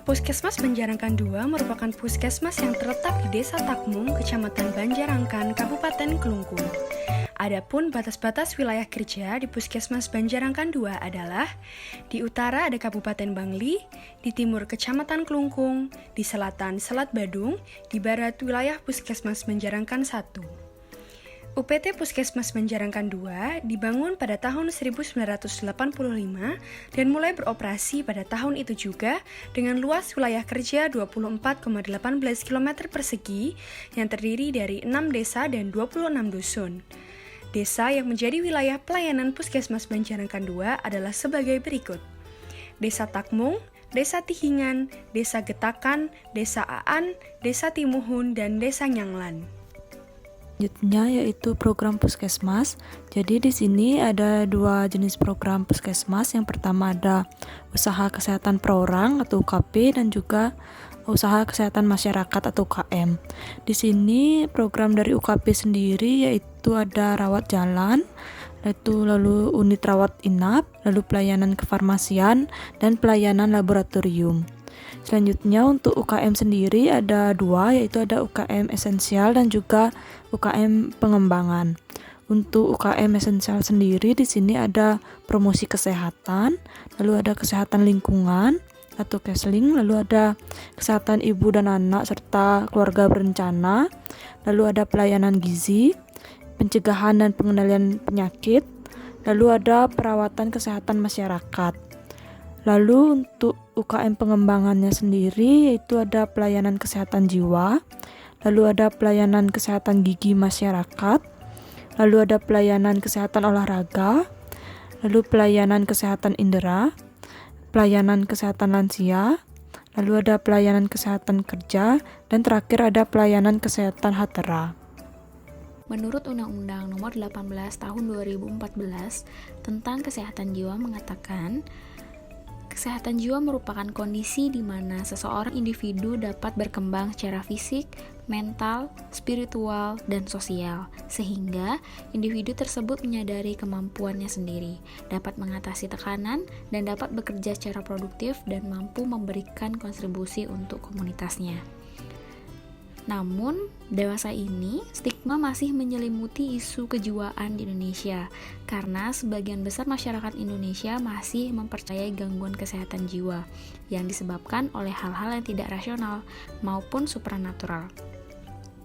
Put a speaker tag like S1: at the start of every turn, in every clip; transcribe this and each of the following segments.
S1: Puskesmas Banjarangkan II merupakan puskesmas yang terletak di Desa Takmung, Kecamatan Banjarangkan, Kabupaten Kelungkung. Adapun batas-batas wilayah kerja di Puskesmas Banjarangkan II adalah di utara ada Kabupaten Bangli, di timur Kecamatan Kelungkung, di selatan Selat Badung, di barat wilayah Puskesmas Banjarangkan I. UPT Puskesmas Banjarangkan II dibangun pada tahun 1985 dan mulai beroperasi pada tahun itu juga dengan luas wilayah kerja 24,18 km persegi yang terdiri dari 6 desa dan 26 dusun. Desa yang menjadi wilayah pelayanan Puskesmas Banjarangkan II adalah sebagai berikut: Desa Takmung, Desa Tihingan, Desa Getakan, Desa Aan, Desa Timuhun, dan Desa Nyanglan.
S2: Selanjutnya yaitu program puskesmas. Jadi di sini ada dua jenis program puskesmas. Yang pertama ada usaha kesehatan per orang atau UKP dan juga usaha kesehatan masyarakat atau UKM. Di sini program dari UKP sendiri yaitu ada rawat jalan, lalu unit rawat inap, lalu pelayanan kefarmasian dan pelayanan laboratorium. Selanjutnya untuk UKM sendiri ada dua, yaitu ada UKM esensial dan juga UKM pengembangan. Untuk UKM esensial sendiri di sini ada promosi kesehatan, lalu ada kesehatan lingkungan atau Kesling, lalu ada kesehatan ibu dan anak serta keluarga berencana, lalu ada pelayanan gizi, pencegahan dan pengendalian penyakit, lalu ada perawatan kesehatan masyarakat. Lalu untuk UKM pengembangannya sendiri yaitu ada pelayanan kesehatan jiwa, lalu ada pelayanan kesehatan gigi masyarakat, lalu ada pelayanan kesehatan olahraga, lalu pelayanan kesehatan indera, pelayanan kesehatan lansia, lalu ada pelayanan kesehatan kerja, dan terakhir ada pelayanan kesehatan HTRA.
S3: Menurut Undang-Undang Nomor 18 Tahun 2014 tentang Kesehatan Jiwa mengatakan, kesehatan jiwa merupakan kondisi di mana seseorang individu dapat berkembang secara fisik, mental, spiritual, dan sosial, sehingga individu tersebut menyadari kemampuannya sendiri, dapat mengatasi tekanan, dan dapat bekerja secara produktif dan mampu memberikan kontribusi untuk komunitasnya. Namun, dewasa ini, stigma masih menyelimuti isu kejiwaan di Indonesia karena sebagian besar masyarakat Indonesia masih mempercayai gangguan kesehatan jiwa yang disebabkan oleh hal-hal yang tidak rasional maupun supranatural.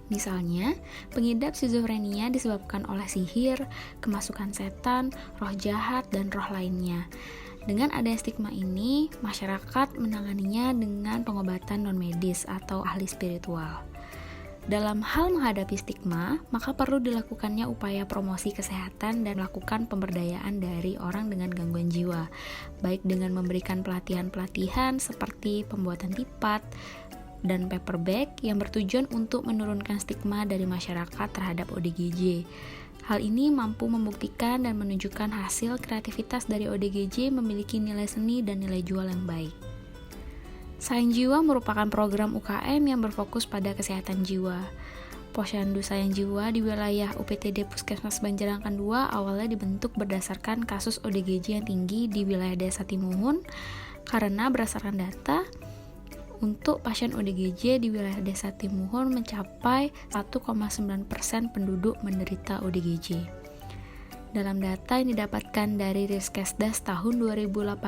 S3: Misalnya, pengidap skizofrenia disebabkan oleh sihir, kemasukan setan, roh jahat, dan roh lainnya. Dengan adanya stigma ini, masyarakat menanganinya dengan pengobatan non-medis atau ahli spiritual. Dalam hal menghadapi stigma, maka perlu dilakukannya upaya promosi kesehatan dan melakukan pemberdayaan dari orang dengan gangguan jiwa, baik dengan memberikan pelatihan-pelatihan seperti pembuatan tipat dan paper bag yang bertujuan untuk menurunkan stigma dari masyarakat terhadap ODGJ. Hal ini mampu membuktikan dan menunjukkan hasil kreativitas dari ODGJ memiliki nilai seni dan nilai jual yang baik. Sayang Jiwa merupakan program UKM yang berfokus pada kesehatan jiwa. Posyandu Sayang Jiwa di wilayah UPTD Puskesmas Banjarangkan II awalnya dibentuk berdasarkan kasus ODGJ yang tinggi di wilayah Desa Timuhun karena berdasarkan data untuk pasien ODGJ di wilayah Desa Timuhun mencapai 1,9% penduduk menderita ODGJ. Dalam data yang didapatkan dari Riskesdas tahun 2018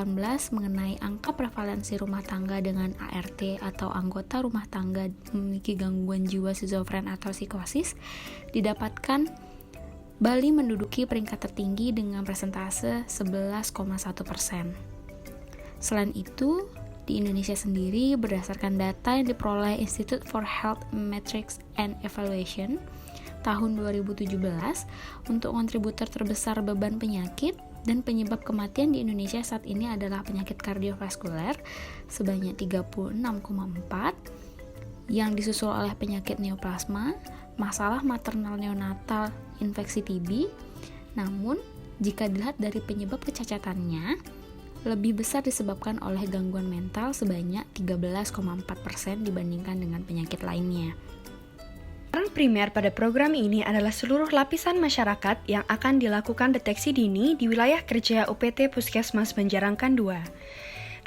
S3: mengenai angka prevalensi rumah tangga dengan ART atau anggota rumah tangga memiliki gangguan jiwa skizofren atau psikosis, didapatkan Bali menduduki peringkat tertinggi dengan persentase 11,1%. Selain itu, di Indonesia sendiri berdasarkan data yang diperoleh Institute for Health Metrics and Evaluation tahun 2017 untuk kontributor terbesar beban penyakit dan penyebab kematian di Indonesia saat ini adalah penyakit kardiovaskuler sebanyak 36,4 yang disusul oleh penyakit neoplasma, masalah maternal neonatal, infeksi TB. Namun, jika dilihat dari penyebab kecacatannya, lebih besar disebabkan oleh gangguan mental sebanyak 13,4% dibandingkan dengan penyakit lainnya.
S1: Peran primer pada program ini adalah seluruh lapisan masyarakat yang akan dilakukan deteksi dini di wilayah kerja UPT Puskesmas Banjarangkan II.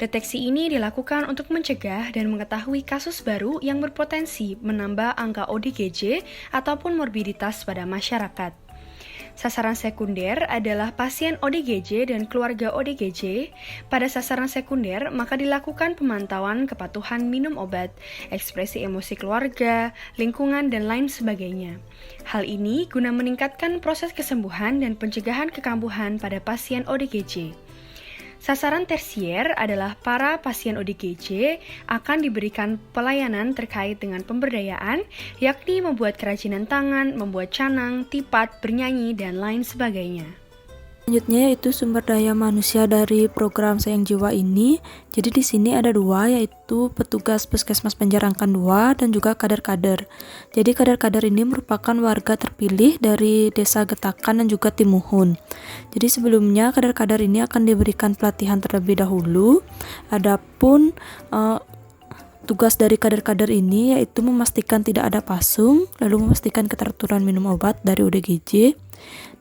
S1: Deteksi ini dilakukan untuk mencegah dan mengetahui kasus baru yang berpotensi menambah angka ODGJ ataupun morbiditas pada masyarakat. Sasaran sekunder adalah pasien ODGJ dan keluarga ODGJ. Pada sasaran sekunder, maka dilakukan pemantauan kepatuhan minum obat, ekspresi emosi keluarga, lingkungan, dan lain sebagainya. Hal ini guna meningkatkan proses kesembuhan dan pencegahan kekambuhan pada pasien ODGJ. Sasaran tersier adalah para pasien ODGJ akan diberikan pelayanan terkait dengan pemberdayaan, yakni membuat kerajinan tangan, membuat canang, tipat, bernyanyi, dan lain sebagainya.
S2: Selanjutnya yaitu sumber daya manusia dari program Sayang Jiwa ini. Jadi di sini ada dua, yaitu petugas Puskesmas Banjarangkan 2 dan juga kader-kader. Jadi kader-kader ini merupakan warga terpilih dari Desa Getakan dan juga Timuhun. Jadi sebelumnya kader-kader ini akan diberikan pelatihan terlebih dahulu. Adapun tugas dari kader-kader ini yaitu memastikan tidak ada pasung, lalu memastikan keteraturan minum obat dari ODGJ,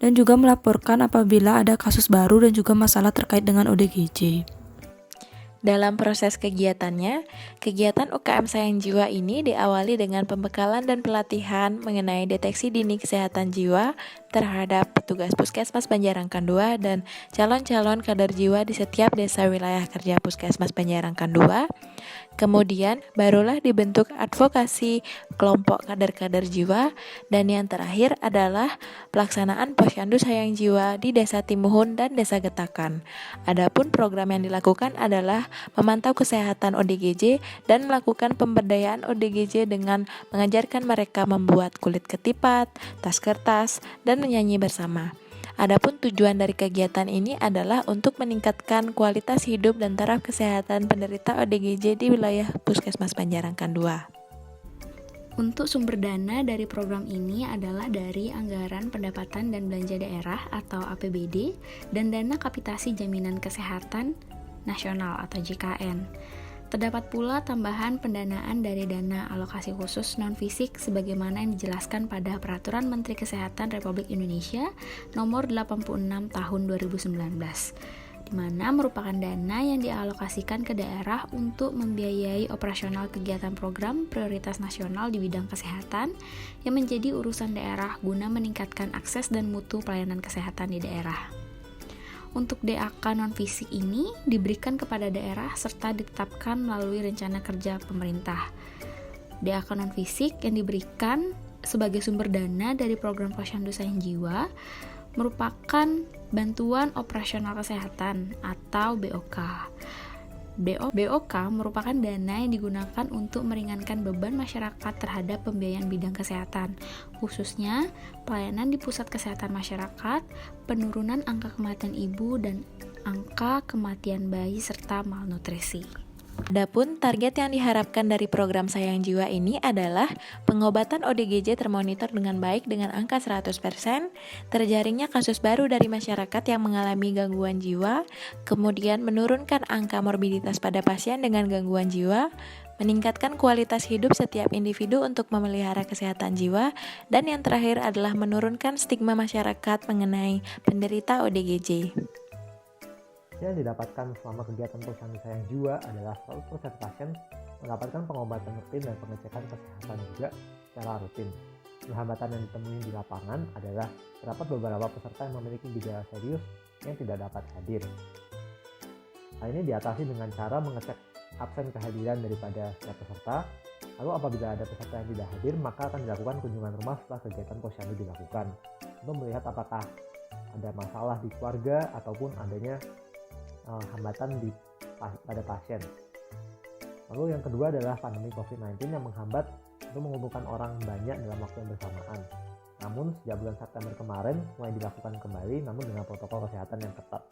S2: dan juga melaporkan apabila ada kasus baru dan juga masalah terkait dengan ODGJ.
S3: Dalam proses kegiatannya, kegiatan UKM Sayang Jiwa ini diawali dengan pembekalan dan pelatihan mengenai deteksi dini kesehatan jiwa terhadap petugas Puskesmas Banjarangkan 2 dan calon-calon kader jiwa di setiap desa wilayah kerja Puskesmas Banjarangkan 2. Kemudian barulah dibentuk advokasi kelompok kader-kader jiwa, dan yang terakhir adalah pelaksanaan Posyandu Sayang Jiwa di Desa Timuhun dan Desa Getakan. Adapun program yang dilakukan adalah memantau kesehatan ODGJ dan melakukan pemberdayaan ODGJ dengan mengajarkan mereka membuat kulit ketipat, tas kertas, dan menyanyi bersama. Adapun tujuan dari kegiatan ini adalah untuk meningkatkan kualitas hidup dan taraf kesehatan penderita ODGJ di wilayah Puskesmas Banjarangkan 2. Untuk sumber dana dari program ini adalah dari Anggaran Pendapatan dan Belanja Daerah atau APBD dan Dana Kapitasi Jaminan Kesehatan Nasional atau JKN. Terdapat pula tambahan pendanaan dari dana alokasi khusus non-fisik sebagaimana yang dijelaskan pada Peraturan Menteri Kesehatan Republik Indonesia Nomor 86 Tahun 2019, di mana merupakan dana yang dialokasikan ke daerah untuk membiayai operasional kegiatan program prioritas nasional di bidang kesehatan yang menjadi urusan daerah guna meningkatkan akses dan mutu pelayanan kesehatan di daerah. Untuk DAK non-fisik ini diberikan kepada daerah serta ditetapkan melalui rencana kerja pemerintah. DAK non-fisik yang diberikan sebagai sumber dana dari program Posyandu Sayang Jiwa merupakan bantuan operasional kesehatan atau BOK. BOK merupakan dana yang digunakan untuk meringankan beban masyarakat terhadap pembiayaan bidang kesehatan, khususnya pelayanan di pusat kesehatan masyarakat, penurunan angka kematian ibu dan angka kematian bayi serta malnutrisi. Adapun target yang diharapkan dari program Sayang Jiwa ini adalah pengobatan ODGJ termonitor dengan baik dengan angka 100%, terjaringnya kasus baru dari masyarakat yang mengalami gangguan jiwa, kemudian menurunkan angka morbiditas pada pasien dengan gangguan jiwa, meningkatkan kualitas hidup setiap individu untuk memelihara kesehatan jiwa, dan yang terakhir adalah menurunkan stigma masyarakat mengenai penderita ODGJ.
S4: Yang didapatkan selama kegiatan Posyandu Sayang Jiwa adalah 100% pasien mendapatkan pengobatan rutin dan pengecekan kesehatan juga secara rutin. Hambatan yang ditemui di lapangan adalah terdapat beberapa peserta yang memiliki gejala serius yang tidak dapat hadir. Hal ini diatasi dengan cara mengecek absen kehadiran daripada setiap peserta. Lalu apabila ada peserta yang tidak hadir, maka akan dilakukan kunjungan rumah setelah kegiatan Posyandu dilakukan untuk melihat apakah ada masalah di keluarga ataupun adanya hambatan pada pasien. Lalu yang kedua adalah pandemi COVID-19 yang menghambat untuk mengumpulkan orang banyak dalam waktu yang bersamaan. Namun sejak bulan September kemarin mulai dilakukan kembali, namun dengan protokol kesehatan yang ketat.